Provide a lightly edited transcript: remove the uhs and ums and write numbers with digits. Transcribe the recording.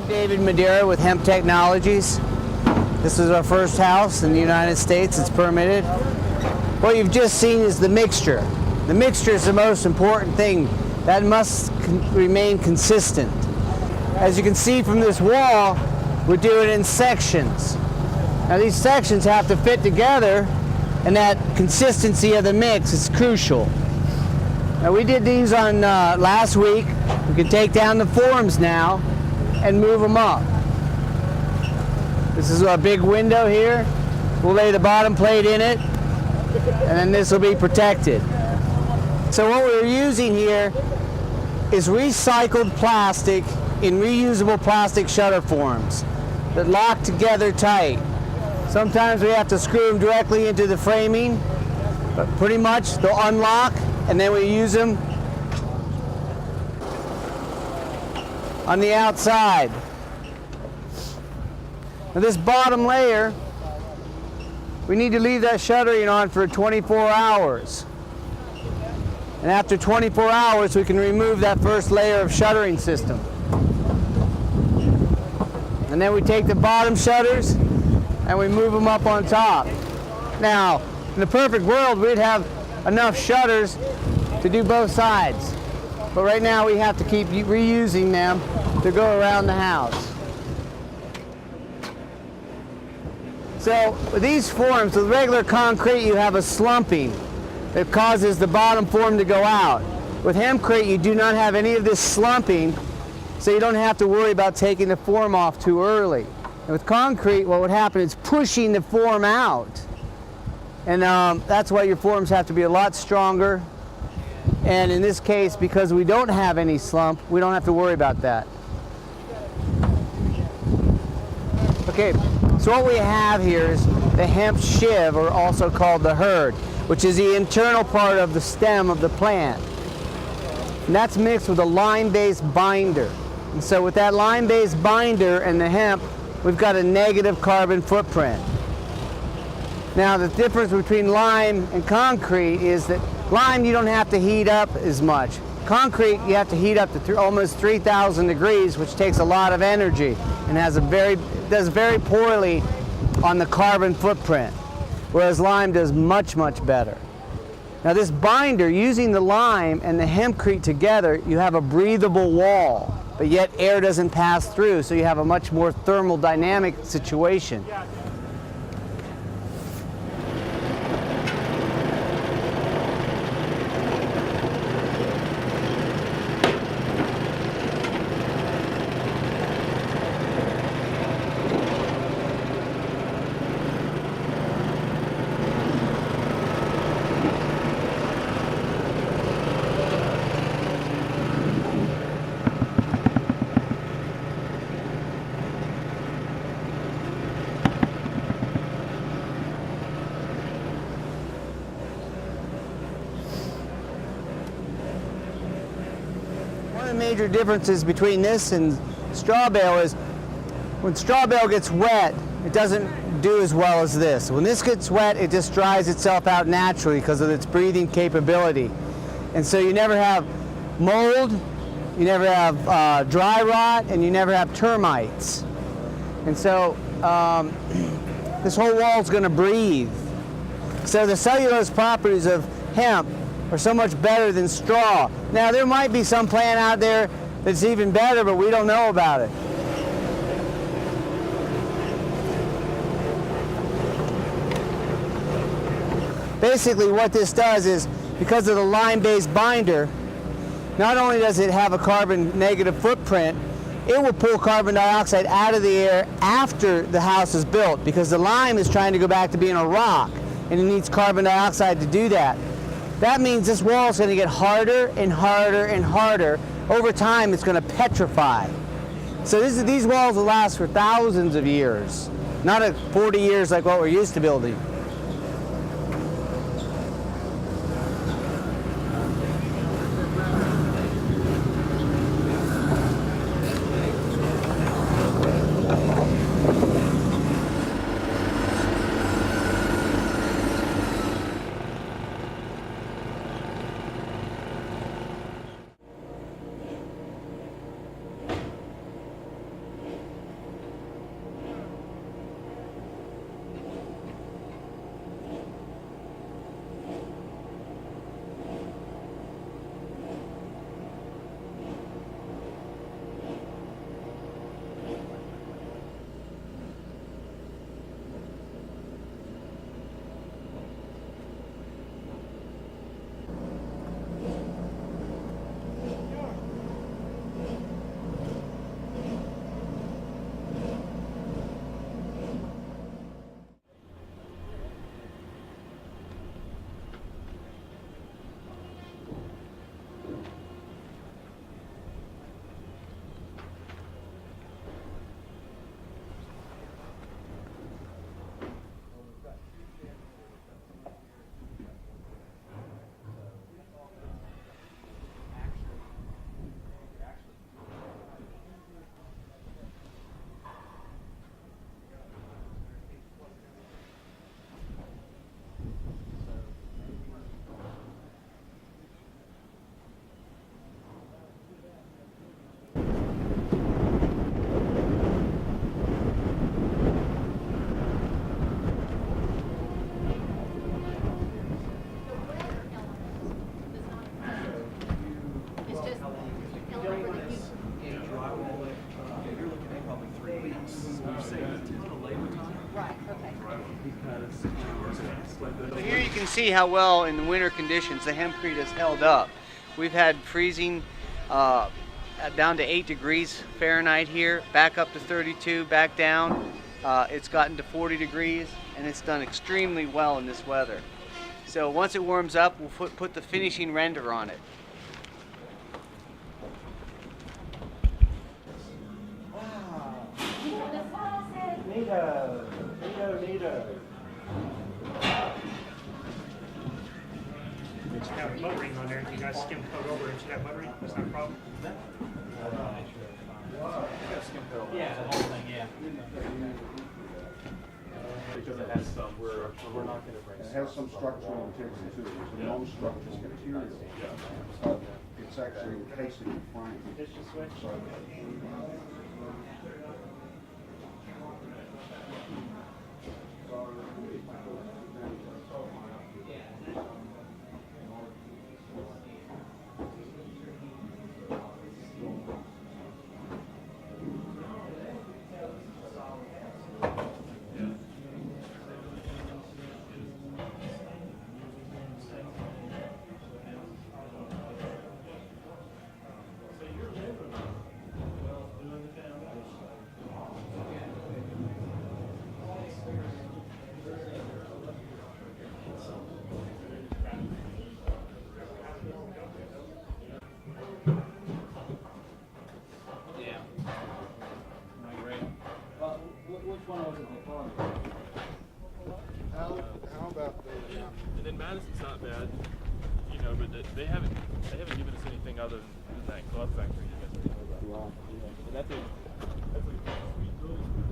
David Madeira with Hemp Technologies. This is our first house in the United States. It's permitted. What you've just seen is the mixture. The mixture is the most important thing. That must remain consistent. As you can see from this wall, we do it in sections. Now these sections have to fit together, and that consistency of the mix is crucial. Now we did these on last week. We can take down the forms now and move them up. This is our big window here. We'll lay the bottom plate in it, and then this will be protected. So what we're using here is recycled plastic in reusable plastic shutter forms that lock together tight. Sometimes we have to screw them directly into the framing, but pretty much they'll unlock, and then we use them on the outside. Now this bottom layer, we need to leave that shuttering on for 24 hours. And after 24 hours, we can remove that first layer of shuttering system. And then we take the bottom shutters and we move them up on top. Now, in the perfect world, we'd have enough shutters to do both sides. But right now, we have to keep reusing them to go around the house. So with these forms, with regular concrete, you have a slumping that causes the bottom form to go out. With Hempcrete, you do not have any of this slumping, so you don't have to worry about taking the form off too early. And with concrete, what would happen is pushing the form out. And that's why your forms have to be a lot stronger. And in this case, because we don't have any slump, we don't have to worry about that. Okay, so what we have here is the hemp shiv, or also called the hurd, which is the internal part of the stem of the plant. And that's mixed with a lime-based binder. And so with that lime-based binder and the hemp, we've got a negative carbon footprint. Now the difference between lime and concrete is that lime you don't have to heat up as much. Concrete you have to heat up to almost 3,000 degrees, which takes a lot of energy and does very poorly on the carbon footprint, whereas lime does much, much better. Now this binder, using the lime and the Hempcrete together, you have a breathable wall, but yet air doesn't pass through, so you have a much more thermodynamic situation. One of the major differences between this and straw bale is when straw bale gets wet, it doesn't do as well as this. When this gets wet, it just dries itself out naturally because of its breathing capability. And so you never have mold, you never have dry rot, and you never have termites. And so this whole wall is going to breathe. So the cellulose properties of hemp are so much better than straw. Now there might be some plant out there that's even better, but we don't know about it. Basically what this does is, because of the lime-based binder, not only does it have a carbon negative footprint, it will pull carbon dioxide out of the air after the house is built, because the lime is trying to go back to being a rock, and it needs carbon dioxide to do that. That means this wall is going to get harder and harder and harder. Over time, it's going to petrify. So these walls will last for thousands of years, not 40 years like what we're used to building. You're looking at probably 3 weeks. We've saved total labor time. Right, okay. So here you can see how well in the winter conditions the hempcrete has held up. We've had freezing down to 8 degrees Fahrenheit here, back up to 32, back down. It's gotten to 40 degrees, and it's done extremely well in this weather. So once it warms up, we'll put the finishing render on it. Wow. Neato. Neato. It should have buttering on there. If you guys skim coat over it, should have buttering. That's not a problem. Yeah, the whole thing, yeah. Because it has some, we're not going to bring. It has some structural integrity too. It's a non-structural material. So it's actually encasing the frame. So, Which one was it before? how about the, And then Madison's not bad, you know, but they haven't given us anything other than that glove factory. And that's a sweet building.